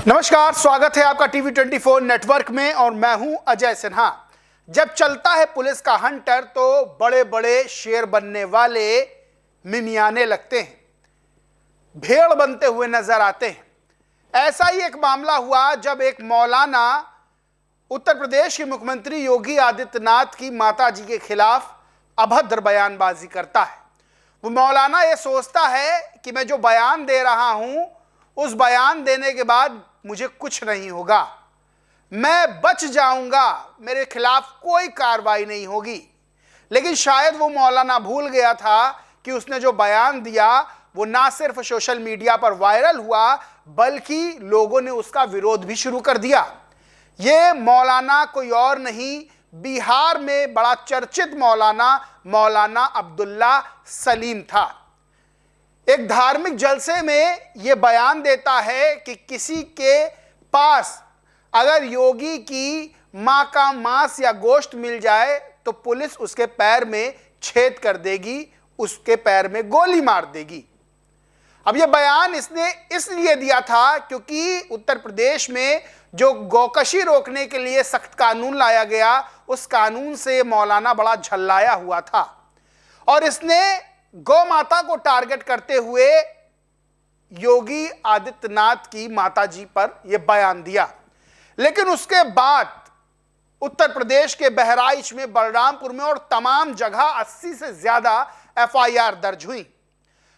नमस्कार, स्वागत है आपका टीवी 24 नेटवर्क में और मैं हूं अजय सिन्हा। जब चलता है पुलिस का हंटर तो बड़े बड़े शेर बनने वाले मिमियाने लगते हैं, भेड़ बनते हुए नजर आते हैं। ऐसा ही एक मामला हुआ जब एक मौलाना उत्तर प्रदेश के मुख्यमंत्री योगी आदित्यनाथ की माताजी के खिलाफ अभद्र बयानबाजी करता है। वो मौलाना ये सोचता है कि मैं जो बयान दे रहा हूं उस बयान देने के बाद मुझे कुछ नहीं होगा, मैं बच जाऊंगा, मेरे खिलाफ कोई कार्रवाई नहीं होगी। लेकिन शायद वो मौलाना भूल गया था कि उसने जो बयान दिया वो ना सिर्फ सोशल मीडिया पर वायरल हुआ बल्कि लोगों ने उसका विरोध भी शुरू कर दिया। ये मौलाना कोई और नहीं, बिहार में बड़ा चर्चित मौलाना अब्दुल्ला सलीम था। एक धार्मिक जलसे में यह बयान देता है कि किसी के पास अगर योगी की मां का मांस या गोश्त मिल जाए तो पुलिस उसके पैर में छेद कर देगी, उसके पैर में गोली मार देगी। अब यह बयान इसने इसलिए दिया था क्योंकि उत्तर प्रदेश में जो गौकशी रोकने के लिए सख्त कानून लाया गया उस कानून से मौलाना बड़ा झल्लाया हुआ था और इसने गौ माता को टारगेट करते हुए योगी आदित्यनाथ की माताजी पर यह बयान दिया। लेकिन उसके बाद उत्तर प्रदेश के बहराइच में, बलरामपुर में और तमाम जगह 80 से ज्यादा एफआईआर दर्ज हुई।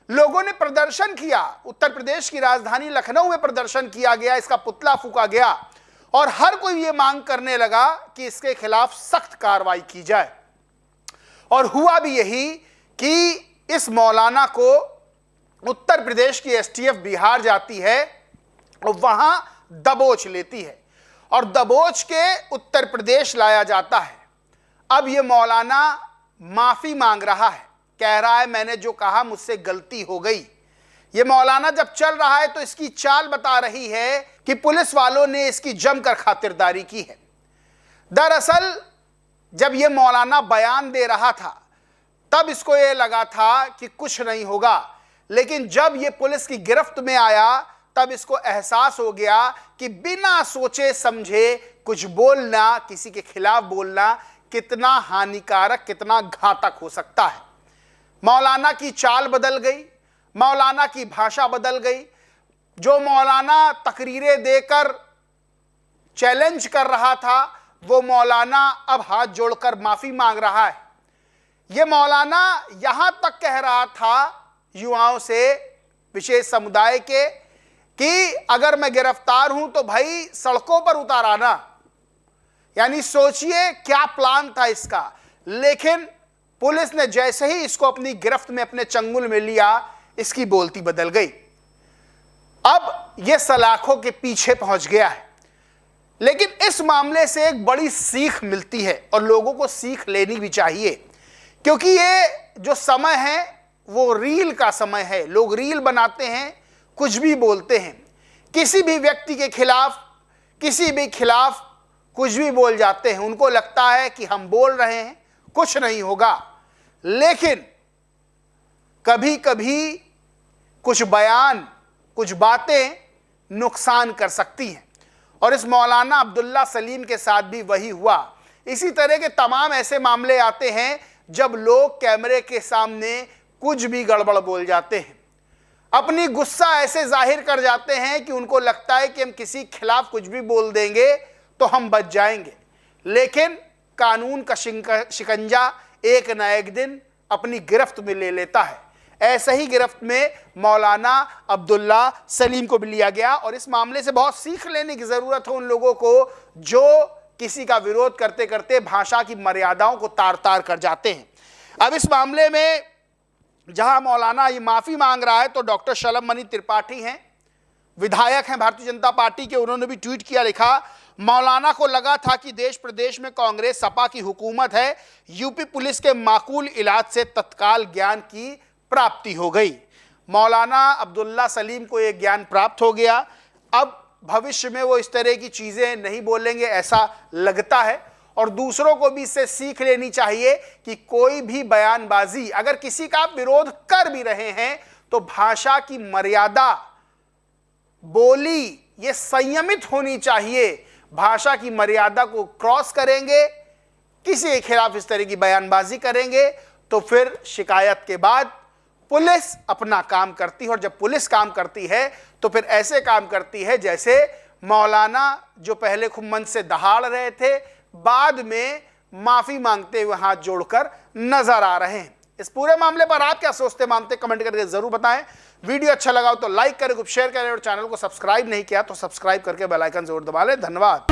लोगों ने प्रदर्शन किया, उत्तर प्रदेश की राजधानी लखनऊ में प्रदर्शन किया गया, इसका पुतला फूंका गया और हर कोई यह मांग करने लगा कि इसके खिलाफ सख्त कार्रवाई की जाए। और हुआ भी यही कि इस मौलाना को उत्तर प्रदेश की एसटीएफ बिहार जाती है और वहां दबोच लेती है और दबोच के उत्तर प्रदेश लाया जाता है। अब यह मौलाना माफी मांग रहा है, कह रहा है मैंने जो कहा मुझसे गलती हो गई। यह मौलाना जब चल रहा है तो इसकी चाल बता रही है कि पुलिस वालों ने इसकी जमकर खातिरदारी की है। दरअसल जब यह मौलाना बयान दे रहा था तब इसको यह लगा था कि कुछ नहीं होगा, लेकिन जब यह पुलिस की गिरफ्त में आया तब इसको एहसास हो गया कि बिना सोचे समझे कुछ बोलना, किसी के खिलाफ बोलना कितना हानिकारक, कितना घातक हो सकता है। मौलाना की चाल बदल गई, मौलाना की भाषा बदल गई। जो मौलाना तकरीरें देकर चैलेंज कर रहा था वो मौलाना अब हाथ जोड़कर माफी मांग रहा है। यह मौलाना यहां तक कह रहा था युवाओं से, विशेष समुदाय के, कि अगर मैं गिरफ्तार हूं तो भाई सड़कों पर उतार आना। यानी सोचिए क्या प्लान था इसका। लेकिन पुलिस ने जैसे ही इसको अपनी गिरफ्त में, अपने चंगुल में लिया, इसकी बोलती बदल गई। अब यह सलाखों के पीछे पहुंच गया है। लेकिन इस मामले से एक बड़ी सीख मिलती है और लोगों को सीख लेनी भी चाहिए, क्योंकि ये जो समय है वो रील का समय है। लोग रील बनाते हैं, कुछ भी बोलते हैं, किसी भी व्यक्ति के खिलाफ, किसी भी खिलाफ कुछ भी बोल जाते हैं। उनको लगता है कि हम बोल रहे हैं, कुछ नहीं होगा। लेकिन कभी कभी कुछ बयान, कुछ बातें नुकसान कर सकती हैं और इस मौलाना अब्दुल्ला सलीम के साथ भी वही हुआ। इसी तरह के तमाम ऐसे मामले आते हैं जब लोग कैमरे के सामने कुछ भी गड़बड़ बोल जाते हैं, अपनी गुस्सा ऐसे जाहिर कर जाते हैं कि उनको लगता है कि हम किसी खिलाफ कुछ भी बोल देंगे तो हम बच जाएंगे। लेकिन कानून का शिकंजा एक न एक दिन अपनी गिरफ्त में ले लेता है। ऐसे ही गिरफ्त में मौलाना अब्दुल्ला सलीम को भी लिया गया और इस मामले से बहुत सीख लेने की जरूरत है उन लोगों को जो किसी का विरोध करते करते भाषा की मर्यादाओं को तार तार कर जाते हैं। अब इस मामले में जहां मौलाना ये माफी मांग रहा है तो डॉक्टर शलभ मणि त्रिपाठी हैं, विधायक हैं भारतीय जनता पार्टी के। उन्होंने भी ट्वीट किया, लिखा, मौलाना को लगा था कि देश प्रदेश में कांग्रेस सपा की हुकूमत है, यूपी पुलिस के माकूल इलाज से तत्काल ज्ञान की प्राप्ति हो गई। मौलाना अब्दुल्ला सलीम को यह ज्ञान प्राप्त हो गया। अब भविष्य में वो इस तरह की चीजें नहीं बोलेंगे ऐसा लगता है और दूसरों को भी इससे सीख लेनी चाहिए कि कोई भी बयानबाजी, अगर किसी का आप विरोध कर भी रहे हैं तो भाषा की मर्यादा, बोली ये संयमित होनी चाहिए। भाषा की मर्यादा को क्रॉस करेंगे, किसी के खिलाफ इस तरह की बयानबाजी करेंगे तो फिर शिकायत के बाद पुलिस अपना काम करती है। और जब पुलिस काम करती है तो फिर ऐसे काम करती है जैसे मौलाना जो पहले खूब मन से दहाड़ रहे थे, बाद में माफी मांगते हुए हाथ जोड़कर नजर आ रहे हैं। इस पूरे मामले पर आप क्या सोचते मानते, कमेंट करके जरूर बताएं। वीडियो अच्छा लगा हो तो लाइक करें, ग्रुप शेयर करें और चैनल को सब्सक्राइब नहीं किया तो सब्सक्राइब करके बेल आइकन जरूर दबा लें। धन्यवाद।